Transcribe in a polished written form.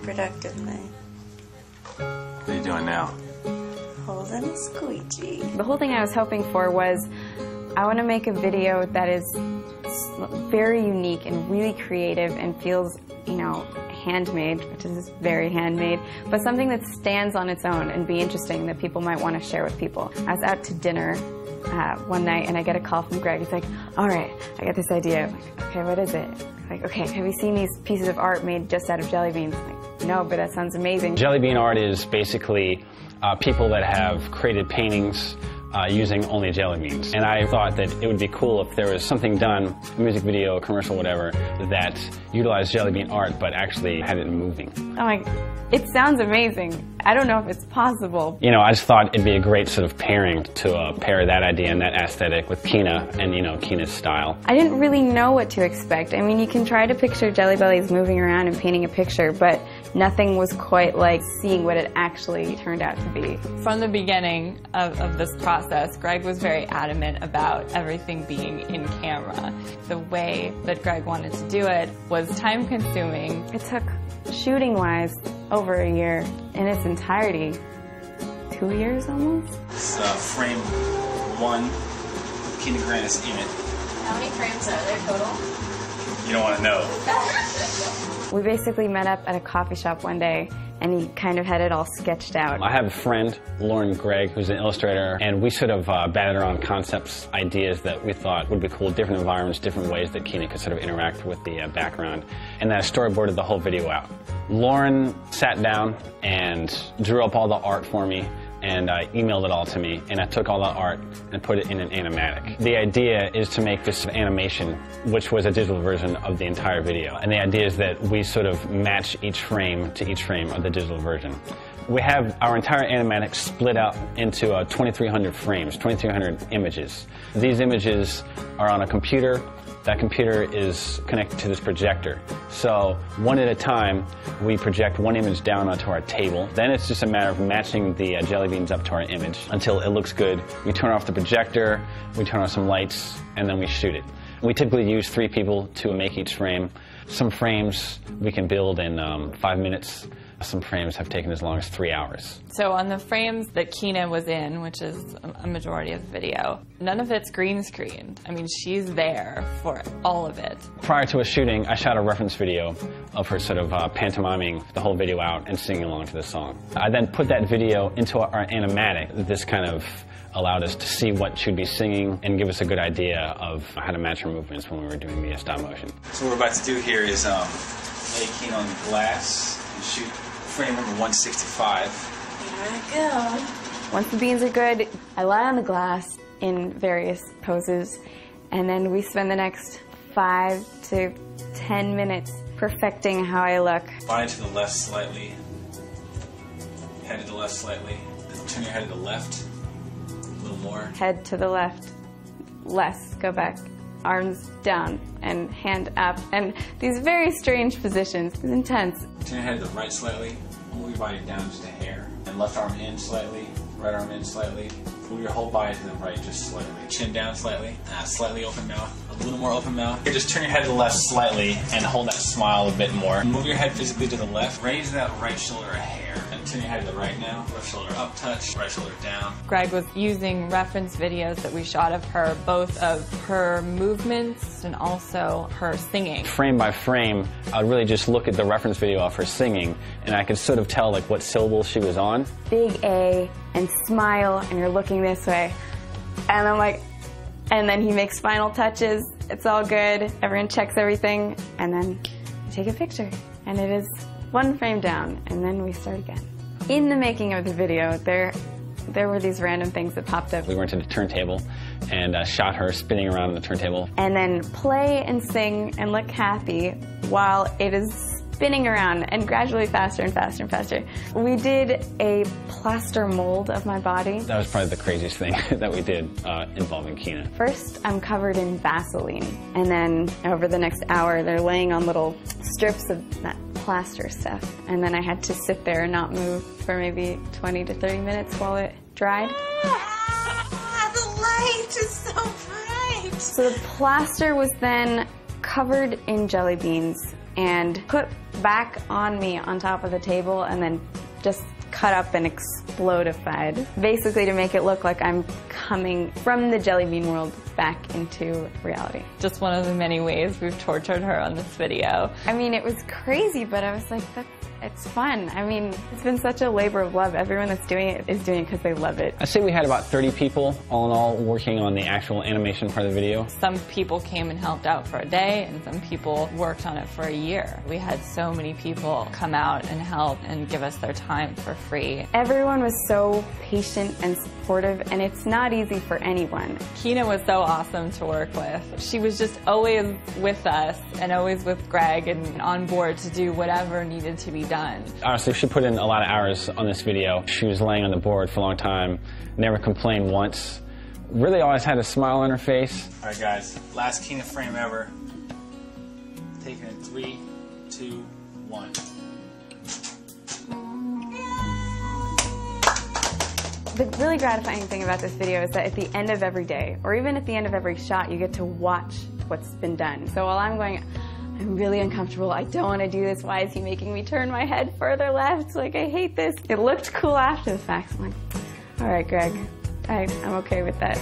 productively. What are you doing now? Holding a squeegee. The whole thing I was hoping for was, I want to make a video that is very unique and really creative and feels, you know, handmade, which is very handmade, but something that stands on its own and be interesting that people might want to share with people. I was out to dinner one night and I get a call from Greg. He's like, all right, I got this idea. I'm like, okay, what is it? He's like, okay, have you seen these pieces of art made just out of jelly beans? I'm like, no, but that sounds amazing. Jelly bean art is basically people that have created paintings using only jelly beans. And I thought that it would be cool if there was something done, a music video, a commercial, whatever, that utilized jelly bean art but actually had it moving. I'm like, it sounds amazing. I don't know if it's possible. You know, I just thought it'd be a great sort of pairing to pair that idea and that aesthetic with Kina and, you know, Kina's style. I didn't really know what to expect. I mean, you can try to picture Jelly Bellies moving around and painting a picture, but nothing was quite like seeing what it actually turned out to be. From the beginning of this process, Greg was very adamant about everything being in camera. The way that Greg wanted to do it was time-consuming. It took, shooting-wise, over a year in its entirety. 2 years almost? This is frame 1 with Kina Grannis in it. How many frames are there total? You don't want to know. We basically met up at a coffee shop one day and he kind of had it all sketched out. I have a friend, Lauren Gregg, who's an illustrator, and we sort of batted around concepts, ideas that we thought would be cool, different environments, different ways that Kina could sort of interact with the background, and then I storyboarded the whole video out. Lauren sat down and drew up all the art for me, and emailed it all to me, and I took all the art and put it in an animatic. The idea is to make this animation, which was a digital version of the entire video. And the idea is that we sort of match each frame to each frame of the digital version. We have our entire animatic split out into 2,300 frames, 2,300 images. These images are on a computer. That computer is connected to this projector. So one at a time, we project one image down onto our table. Then it's just a matter of matching the jelly beans up to our image until it looks good. We turn off the projector, we turn on some lights, and then we shoot it. We typically use 3 people to make each frame. Some frames we can build in 5 minutes. Some frames have taken as long as 3 hours. So on the frames that Kina was in, which is a majority of the video, none of it's green screened. I mean, she's there for all of it. Prior to a shooting, I shot a reference video of her sort of pantomiming the whole video out and singing along to the song. I then put that video into our animatic. This kind of allowed us to see what she'd be singing and give us a good idea of how to match her movements when we were doing the stop motion. So what we're about to do here is lay Kina on the glass and shoot frame number 165. Here I go. Once the beans are good, I lie on the glass in various poses, and then we spend the next 5 to 10 minutes perfecting how I look. Body to the left slightly. Head to the left slightly. Turn your head to the left. A little more. Head to the left, less, go back. Arms down and hand up, and these very strange positions. It's intense. Turn your head to the right slightly. Move your body down just a hair. And left arm in slightly. Right arm in slightly. Move your whole body to the right just slightly. Chin down slightly. Slightly open mouth. A little more open mouth. Okay, just turn your head to the left slightly and hold that smile a bit more. Move your head physically to the left. Raise that right shoulder a hair. And turn your head to the right now. Left shoulder up touch. Right shoulder down. Greg was using reference videos that we shot of her, both of her movements and also her singing. Frame by frame, I'd really just look at the reference video of her singing, and I could sort of tell like what syllables she was on. Big A, and smile, and you're looking this way. And I'm like, and then he makes final touches. It's all good. Everyone checks everything, and then we take a picture. And it is 1 frame down, and then we start again. In the making of the video, there were these random things that popped up. We went to the turntable and shot her spinning around on the turntable. And then play and sing and look happy while it is spinning around and gradually faster and faster and faster. We did a plaster mold of my body. That was probably the craziest thing that we did involving Kina. First, I'm covered in Vaseline, and then over the next hour, they're laying on little strips of that plaster stuff, and then I had to sit there and not move for maybe 20 to 30 minutes while it dried. The light is so bright. So the plaster was then covered in jelly beans and put back on me on top of the table and then just cut up and explodified. Basically to make it look like I'm coming from the jelly bean world back into reality. Just one of the many ways we've tortured her on this video. I mean, it was crazy, but I was like, it's fun. I mean, it's been such a labor of love. Everyone that's doing it is doing it because they love it. I'd say we had about 30 people, all in all, working on the actual animation part of the video. Some people came and helped out for a day, and some people worked on it for a year. We had so many people come out and help and give us their time for free. Everyone was so patient and supportive, and it's not easy for anyone. Kina was so awesome to work with. She was just always with us and always with Greg and on board to do whatever needed to be done. Honestly, she put in a lot of hours on this video. She was laying on the board for a long time, never complained once, really always had a smile on her face. All right, guys, last Kina frame ever. Taking it 3, 2, 1. The really gratifying thing about this video is that at the end of every day, or even at the end of every shot, you get to watch what's been done. So while I'm going, I'm really uncomfortable, I don't want to do this, why is he making me turn my head further left? Like, I hate this. It looked cool after the fact. I'm like, all right, Greg, I'm okay with that.